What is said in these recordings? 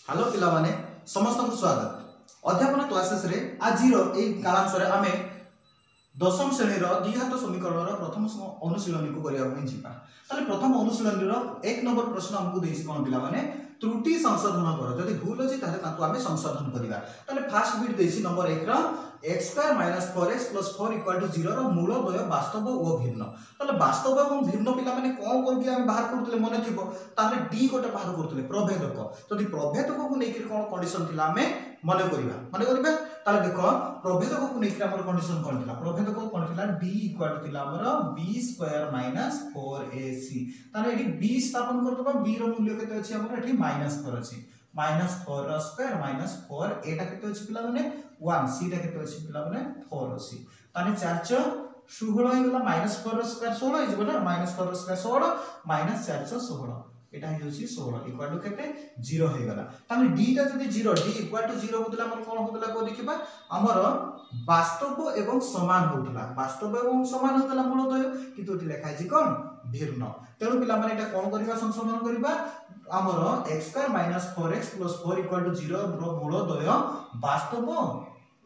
Hello पिला माने समस्त को स्वागत अध्यापन क्लासेस रे आजिरो ए कालांश रे आमे दशम श्रेणी रो द्विघात समीकरण रो प्रथम अनुशीलनी को करिया पई जिबा ताले प्रथम अनुशीलनी रो 1 नंबर प्रश्न हमकु देइछि कोन पिला माने त्रुटि संशोधन करो जदि भूल अछि ताले ताकू आमे संशोधन करिवा ताले फर्स्ट बिट देइछि नंबर 1 रो x² - 4x + 4 = 0 रो मूलद्वय वास्तव ओ भिन्न ताले वास्तव एवं भिन्न पिला माने कोन करके आमे बाहर करथले मने थिबो ताले डी गोटे बाहर करथले प्रभेदक जदि प्रभेदक को नेकी कोन कंडीशन थिला आमे मने करिवा ताले देखो प्रभेदक को नेकी हमर कंडीशन कोन थिला प्रभेदक कोन थिला d = थिला हमर b² - 4ac ताले एठी b स्थापन करतबा b रो मूल्य केते अछि हमर एठी -4 अछि -4² - 4 एटा केते अछि पिला माने 1 c टा केते अछि पिला माने 4 अछि ताने 4 16 हे गला -4 स्क्वायर 16 हे जबो ना -4 square 16 -4 16 Etah hey जोछि 16 equal to केते 0 हे गला ताने d टा जदि 0 d इक्वल टू 0 होतला हमर कोन होतला को देखिबा हमर वास्तव एवं समान होतला वास्तव एवं समान होतला मूलद्वय किंतु एठी लिखा अछि कोन भिन्न तेनु पिला माने एटा कोन करबा संशोधन करबा हमर x² - 4x + 4 = 0 रो मूलद्वय वास्तव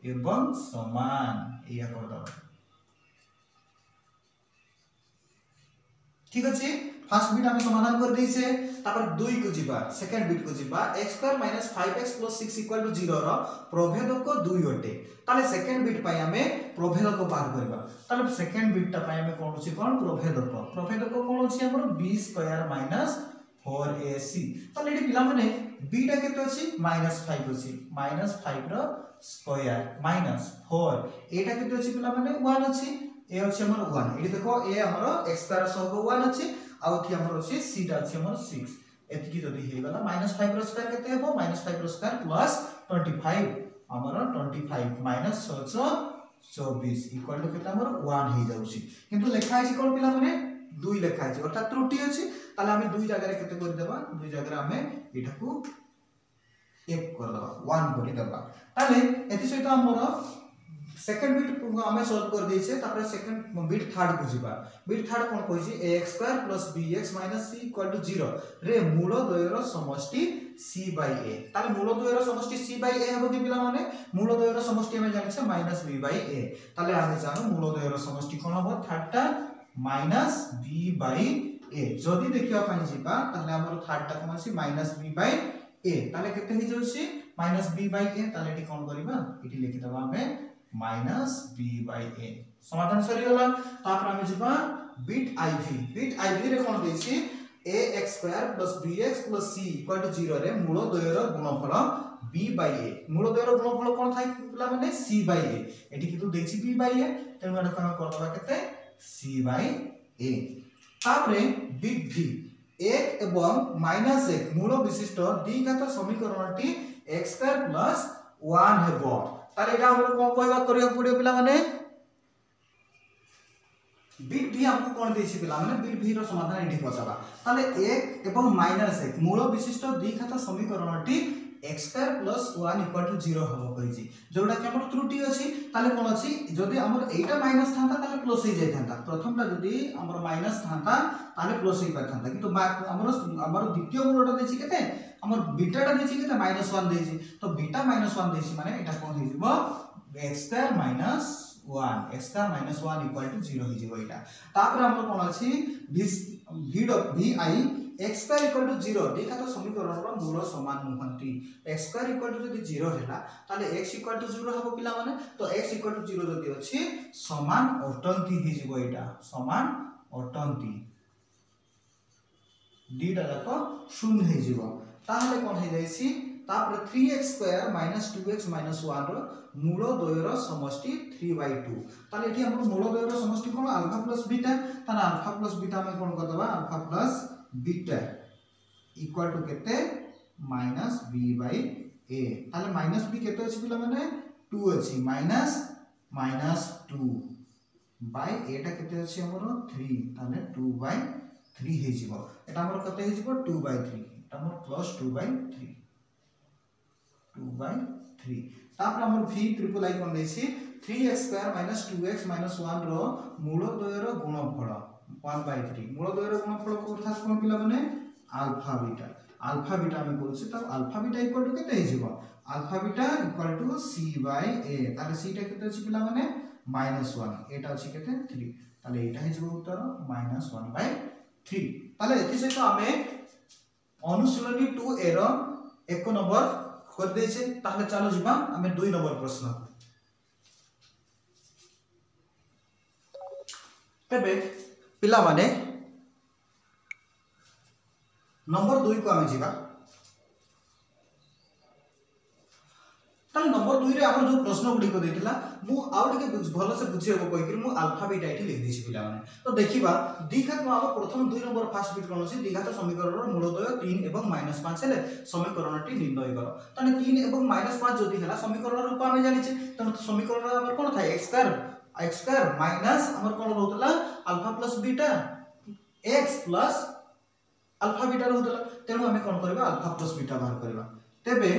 एवं समान या कर दो ठीक अछि फर्स्ट बिट हम समाधान कर दैछे तापर 2 को जिबा सेकंड बिट को जिबा x² - 5x + 6 = 0 रो प्रभेदक 2 अटे ताले सेकंड बिट पय हमें प्रभेदक बाहर करबा ताले सेकंड बिट ता पय हमें कोन अछि कोन प्रभेदक कोन अछि हमर b² - 4ac ताले एठी पिला माने b टा केते अछि -5 अछि -5 रो स्क्वायर -4 एटा केते अछि पिला माने 1 अछि ए अछि हमर 1 एठी देखो ए हमर x² सह 1 अछि आ ओथि हमर अछि c टा अछि हमर 6 एति की जदी हे गला -5 रो स्क्वायर केते हेबो -5 रो स्क्वायर प्लस 25 हमर 25 - 624 इक्वल टू केते हमर 1 हे जाउछि किंतु लेखा अछि कोन पिला माने 2 लेखा अछि अर्थात त्रुटि अछि ताले हमें 2 जगह रे केते कर देबा 2 जगह रे हमें एठाकू 1 कर देबा 1 कर देबा ताले एति सहित हमर सेकंड बिट हमें सॉल्व कर दैछे तापर सेकंड बिट थर्ड को जिबा बिट थर्ड कोन कहै छी ax² + bx - c = 0 रे मूलद्वय रो समष्टि c/a ताले मूलद्वय रो समष्टि c/a हेबो कि पिला माने मूलद्वय रो समष्टि हमें जानि छै -b/a ताले हमें जानो मूलद्वय रो समष्टि कोन हो थर्ड टा -b/a जदी देखिबा पय जिबा ताले हमर थर्ड टा कोन अछि -b/a ताले केते हे जोछि -b/a ताले एटी कोन करबा एटी लिखि दबा हमें -b/a समाधान सरी होला तापर हमें जिबा बिट iv रे कोन देछि ax² + bx + c = 0 रे मूलद्वय रो गुणफल b/a मूलद्वय रो गुणफल कोन थाइ पिला माने c/a एटी कितु देछि b/a तेनु माने कोन कर दबा केते c/a तापरे बिट v 1 एवं -1 मूल विशिष्ट द्विघात समीकरणटी x² + 1 हेबो ताले एटा हमर कोन कहबा करिया पड़ियो पिला माने बिट v हमको कोन देछि पिला माने बिट v रो समाधान एठी पछाबा ताले 1 एवं -1 मूल विशिष्ट द्विघात समीकरणटी x² + 1 = 0 हबो कहिछि जोडा कि हमर त्रुटि अछि ताले कोन अछि जदि हमर एटा माइनस थांता ताले प्लस हे जाय थांता प्रथमटा जदि हमर माइनस थांता ताले प्लस हे पाय थांता किंतु हमर द्वितीय मूलटा देछि केते हमर बीटाटा देछि केते -1 देछि तो बीटा -1 देछि माने एटा कोन हे जिवो x² - 1 x² - 1 = 0 हे जिवो एटा तापर हमर कोन अछि vi x² = 0 द्विघात समीकरण रो मूल समान नहंती x² जदि 0 हैला ताले x = 0 हबो पिला माने तो x = 0 जदि अछि समान अटंती हे जिवो एटा समान अटंती d टा जाको 0 हे जिवो ताहले कोन हे जायछि तापर 3x² - 2x - 1 रो मूलद्वय रो समष्टि 3/2 ताले एठी हमर मूलद्वय रो समष्टि कोन अल्फा + बीटा ताले अल्फा + बीटा में कोन कर दबा अल्फा + बीटा इक्वल टू केते -b/a ताले -b केते अछि पिला माने 2 अछि -2 बाय एटा केते अछि हमर 3 ताले 2/3 हे जिवो एटा हमर कते हे जिवो 2/3 एटा हमर +2/3 तापर हमर v कोन देछि 3x² - 2x - 1 रो मूलद्वय रो गुणफल 1/3 मूलद्वय रो गुणफल को अर्थात कोन पिला माने अल्फा बीटा अल्फा बीटा हम करूचे तो अल्फा बीटा इक्वल टू केते हिजिबो alpha beta equal to c by a ताले c टा केते अछि पिला माने -1 एटा अछि केते 3 ताले एटा हिजिबो उत्तर -1/3 ताले एथि से तो हमें अनुशीलनी 2a रो 1 नंबर कर देछे ताले चलो जिबा हमें 2 नंबर प्रश्न तेबे पिला माने नंबर 2 को हमें जिबा ताले नंबर 2 रे आपण जो प्रश्न गुडी को देथिला मु आउट के भलो से बुझियो को कहि मु अल्फा बीटा एठी लिख देछि पिला माने तो देखिबा द्विघात हम प्रथम 2 नंबर फर्स्ट बिट कोन अछि द्विघात समीकरण रो मूलतय 3 एवं -5 हेले समीकरणटी निर्णय करो तने 3 एवं -5 जदी हला समीकरण रूप हम जानि छै तने समीकरण हमर कोन थाय x स्क्वायर माइनस हमर कोन रहतला alpha plus beta x plus alpha beta रहतला तेनु हम कोन करबा अल्फा प्लस बीटा बाहर करबा तेबे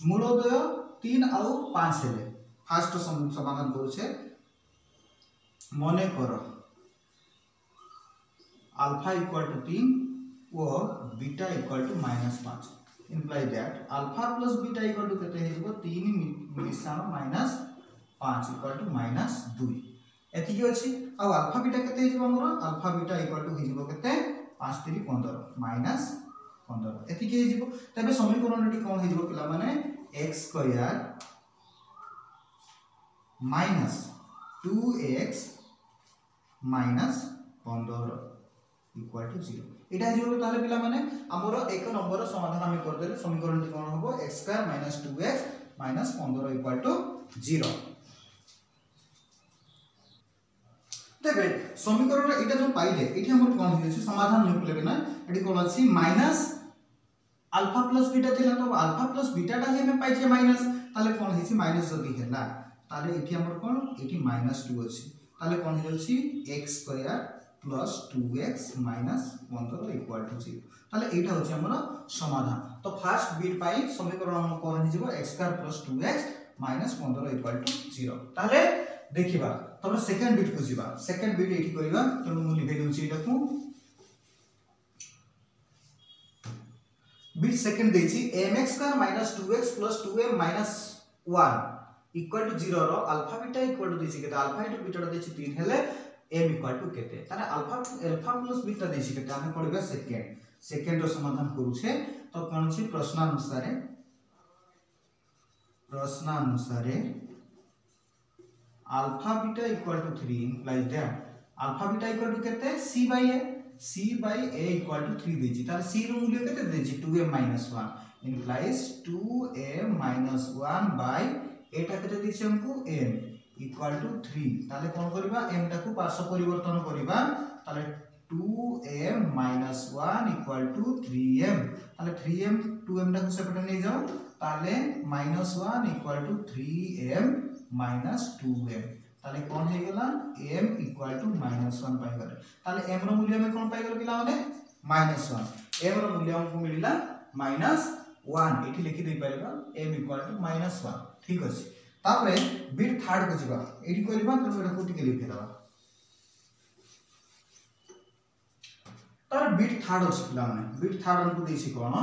मूलतय 3 आउ 5 हेले फर्स्ट समाधान करूछे मने करो अल्फा इक्वल टू 3 और beta equal to -5 imply that alpha plus beta equal to केते हेजबो 3 मिसानो -5 इक्वल टू -2 एति की अछि आ अल्फा बीटा केते हेजबो हमरो अल्फा बीटा इक्वल टू हेजबो केते 5 3 15 -15 एति की हेजबो तबे समीकरणटी कोन हेजबो पिला माने x square minus 2x minus 15 equal to 0 एटा जेबो ताले पिला माने हमरो एक नंबर समाधान हम कर देले समीकरणटी कोन होबो x square minus 2x minus 15 equal to 0 तबे समीकरण एटा जो पाइले एठी हमर कोन हिजे समाधान नै लेबे ना एठी कोन अछि माइनस अल्फा प्लस बीटा थिला तो अल्फा प्लस बीटा टा हमें पाइ छै माइनस ताले कोन हिछि माइनस जदी हैला ताले एठी हमर कोन एठी -2 अछि ताले कोन हिजल छी x square plus 2x minus 15 equal to 0 ताले एटा होछि हमर समाधान तो फर्स्ट बिट पाइ समीकरण हम कोन हिजबो x square plus 2x minus 15 equal to 0 ताले देखिबा तब सेकंड बिट को जिबा सेकंड बिट एठी करिबा तनु मु लिखै दउछि एटाकू बिट सेकंड देछि mx square minus 2x plus 2m minus 1 equal to 0 रो अल्फा बीटा इक्वल टू देछि केते अल्फा इनटू बीटा देछि 3 हेले m इक्वल टू केते ताने अल्फा प्लस बीटा देछि केते हम पढिबा सेकंड रो समाधान करू छे तो कोन छी प्रश्नानुसार alpha beta equal to 3 implies that alpha beta equal to केते c by a equal to 3 देछि तार c रो मूल्य केते देछि 2m - 1 implies 2m - 1 by एटा केते देछि हमकु m इक्वल टू 3 ताले कोन करबा m टा को पार्श्व परिवर्तन करबा ताले 2m - 1 इक्वल टू 3m ताले 3m 2m टा को सेपरेट नै जाओ ताले -1 इक्वल टू 3m - 2m ताले कोन हे गेला m इक्वल टू -1 पाइ गले ताले m रो मूल्य में कोन पाइ गले पिला माने -1 m रो मूल्य हमकु मिलिला -1 एठी लिखि दे पाइबा m इक्वल टू -1 ठीक अछि तापरे बिट थर्ड को जिबा एठी करबा तो एटा कोटी के लिखि देबा तार बिट थर्ड अछि पिला माने बिट थर्ड हमकु देछि कोन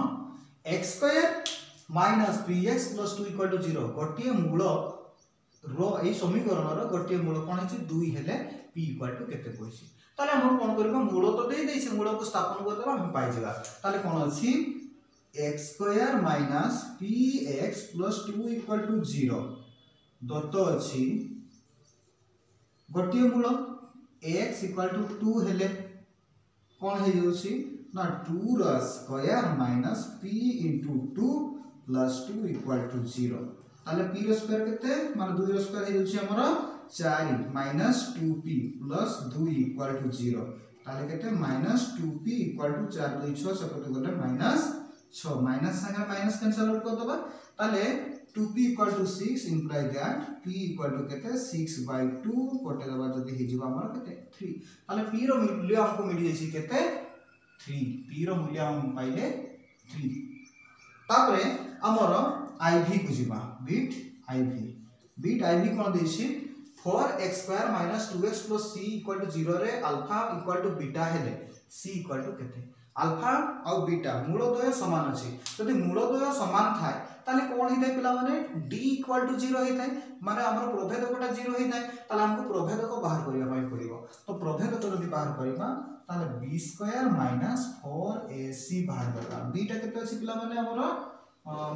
x square minus 3x plus 2 equal to 0 गोटिए मूल रो ए समीकरण रो गोटिए मूल कोन अछि 2 हेले p इक्वल टू केते कोइछि ताले हम कोन करबा मूल तो देइ दैछि मूल को स्थापन कर देबा हम पाइ जेबा ताले कोन अछि x square minus px plus 2 equal to 0 दत्त अछि गोटिए मूल x इक्वल टू 2 हेले कोन हे जोछि ना 2 रो square minus p into 2 plus 2 equal to 0 ताले p रो स्क्वायर केते माने 2 रो स्क्वायर हे जोछि हमर 4 minus 2p plus 2 equal to 0 ताले केते minus 2p equal to 4 2 6 separate गले माइनस 6 माइनस संगे माइनस कैंसिल आउट कर दबा ताले 2p equal to 6 imply that p equal to केते 6 बाय 2 कोटे दबा जदी हे जिबा हमर केते 3 ताले p रो मूल्य हमको मिली जैसी केते 3 p रो मूल्य हम पाइले 3 तापरे हमर iv को जिबा बिट iv कोन देछि 4x square minus 2x plus c equal to 0 रे अल्फा इक्वल टू बीटा हेले c इक्वल टू केते अल्फा आउ बीटा मूलद्वय समान अछि जदि मूलद्वय समान थाए ताले कोन हिते पिला माने d = 0 हिते माने हमर प्रभेदकटा 0 हिते ताले हमको प्रभेदक बाहर करिया पई पड़िबो तो प्रभेदक जदि बाहर करबा ताले b² - 4ac बाहर करबा b टा केते अछि पिला माने हमर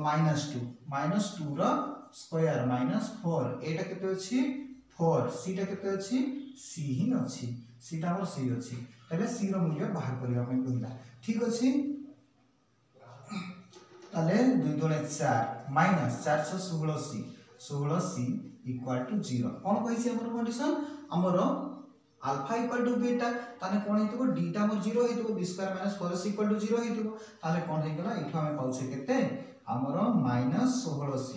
-2 -2 रो स्क्वायर -4 एटा केते अछि 4 c टा केते अछि c ही अछि c टा हमर c अछि तबे c रो मूल्य बाहर करिया पई कहला ठीक अछि ताले 2 * 4 -416c 16c = 0 कोन कहिसी हमर कंडीशन हमर अल्फा = बीटा ताने कोन हेतबो d टा हमर 0 हेतबो b² - 4c = 0 हेतबो ताले कोन हे गेला इठो हम पाउछे केते हमर -16c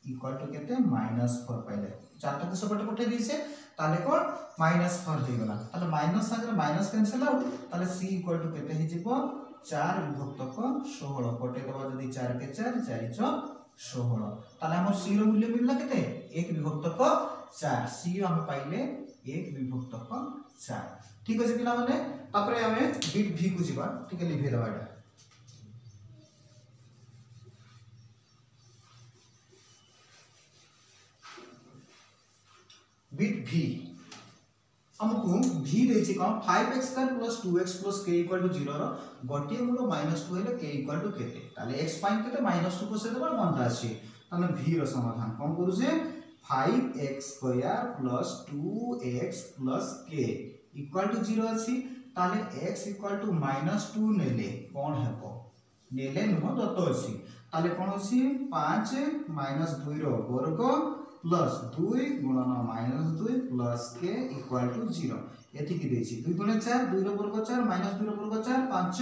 = केते -4 पाइले चारटा के सबटे पठे दिसे ताले कोन -4 हे गेला ताले माइनस संगे माइनस कैंसिल आउट ताले c = केते हे जिवो 4 विभक्त 16 पटे दबा जदी 4 के 4 4 16 ताले हमर c रो मूल्य मिलला केते 1 विभक्त 4 c हम पाइले 1 विभक्त 4 ठीक अछि पिला माने तापरे हमें बिट v को जिबा ठीक है लिखे दबा एटा बिट v हमको v देछि कोन 5x² + 2x + k = 0 रो गोटे मूल -2 हेले k = केते ताले x पाइन केते -2 को से देबा 1 राशि ताने v रो समाधान कोन करू जे 5x² + 2x + k = 0 अछि ताले x = -2 नेले कोन हेबो नेले नुह दत्त अछि ताले कोन अछि 5 - 2 रो वर्ग प्लस 2 गुणन -2 प्लस k = 0 एति की देछि 2 * 4 2 रो वर्ग 4 -2 रो वर्ग 4 5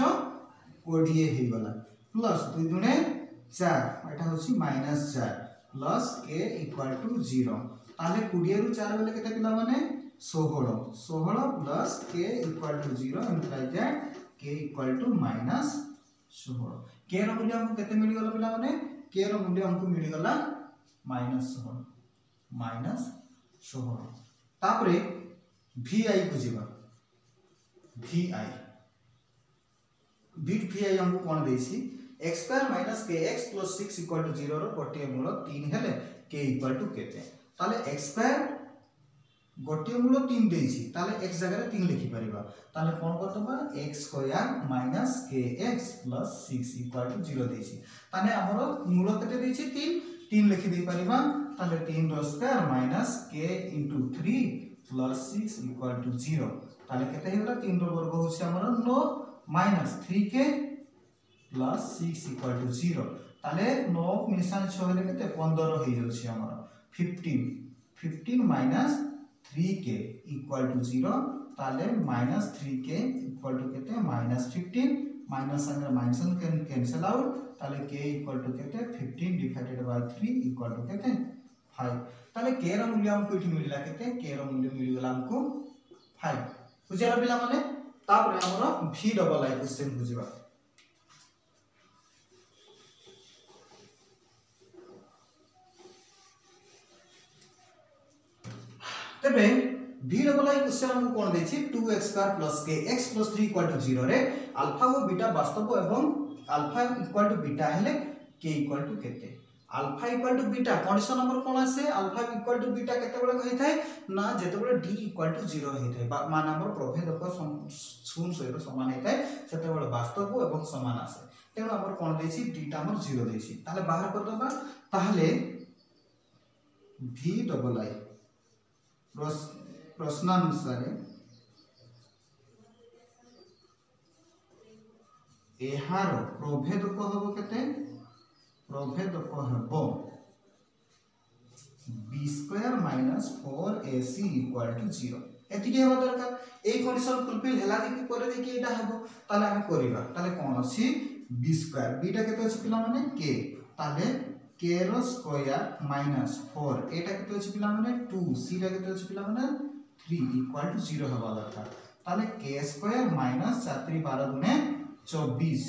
20 हे गला प्लस 2 * 4 एटा होछि -4 प्लस k = 0 ताले 20 रु 4 बेले केते पिला माने 16 16 plus k = 0 imply that k = -16 k रो मूल्य हमको केते मिली गला पिला माने k रो मूल्य हमको मिली गला -16 तापरे vi को जिबा vi बिट vi हमको कोन देछि x² - kx + 6 = 0 रो गोटे मूल 3 हेले k = केते ताले x² गोटे मूल 3 देछि ताले x जगह 3 लिखि परिबा ताले कोन करतबा x² - kx + 6 = 0 देछि ताने हमर मूल केते देछि 3 लिखि दे परिबा ताले 3 रो स्क्वायर - k * 3 + 6 = 0 ताले केते हेला 3 रो वर्ग होछि हमर 9 - 3k + 6 = 0 ताले 9 मिसान 6 हेले केते 15 हे जोछि हमर 15 - 3k = 0 ताले -3k = केते -15 माइनस संगे माइनस कैंसिल आउट ताले k = केते 15 / 3 = केते 5 ताले k रो मूल्य हमको इठी मिलला केते k रो मूल्य मिल गेला हमको 5 बुझिला पिला माने तापरे हमरो v डबल आई क्वेश्चन बुझिबा तबे v डबल आई क्वेश्चन हमको कोन देछि 2x² + kx + 3 = 0 रे अल्फा और बीटा वास्तव एवं अल्फा = बीटा हेले k = केते अल्फा = बीटा कंडीशन नंबर कोन आसे अल्फा = बीटा केते बळे कहि थाए ना जेते बळे d = 0 हे थाए मान हमर प्रभेदक 0 सहित समान हे थाए सेते बळे वास्तव एवं समान आसे तेनो हमर कोन देछि d टा हमर 0 देछि ताले बाहर कर दबा ताहले v डबल आई प्रश्नानुसार एहार प्रभेदक हबो केते प्रभेदक हबो b² - 4ac = 0 एति के हबो दरकार ए कंडीशन फुलफिल होला जे कि करे जे कि एटा हबो ताले हम करिबा ताले कोन अछि b² b टा केते अछि पिला माने k ताले k रो स्क्वायर -4 एटा केते अछि पिला माने 2 c टा केते अछि पिला माने 3 = 0 हबा दरकार ताले k² - 4 * 12 गुणे 24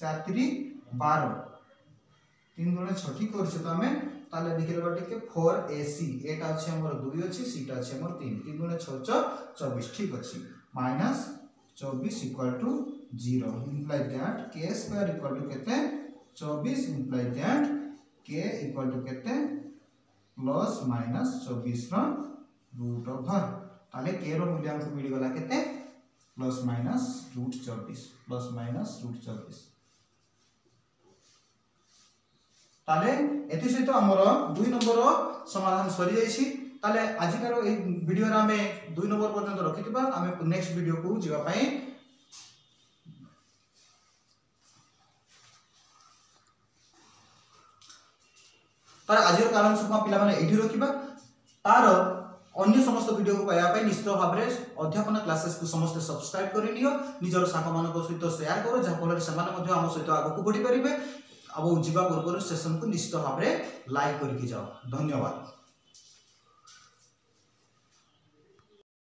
4 3 12 3 गुणे 6 ठीक करछ त हमें ताले देखि लेबा टिके 4ac एटा अछि हमर 2 अछि c टा अछि हमर 3 3 गुणे 6 24 ठीक अछि -24 = 0 imply that k square equal to केते 24 imply that k equal to केते plus minus 24 रो रूट ओवर ताले k रो मूल्य हमको मिल गला केते plus minus root 24 plus minus root 24 ताले एति सहित हमर 2 नंबर समाधान सरी जाईछि ताले आजिकार ए वीडियो रे हमें 2 नंबर पर्यंत रखिथिबा हमें नेक्स्ट वीडियो को जीवा पई तार आजिर कारण सुमा पिला माने एठी रखिबा तार अन्य समस्त वीडियो को पाया पई निश्चित भाव रे अध्यापन क्लासेस को समस्त सब्सक्राइब करि लियो निजर साथ मानक सहित शेयर करो जहा फल रे समान मध्ये हम सहित आगु को बढ़ी परिबे अब जीवा पूर्व सेशन को निश्चित भाव रे लाइक करके जाओ धन्यवाद।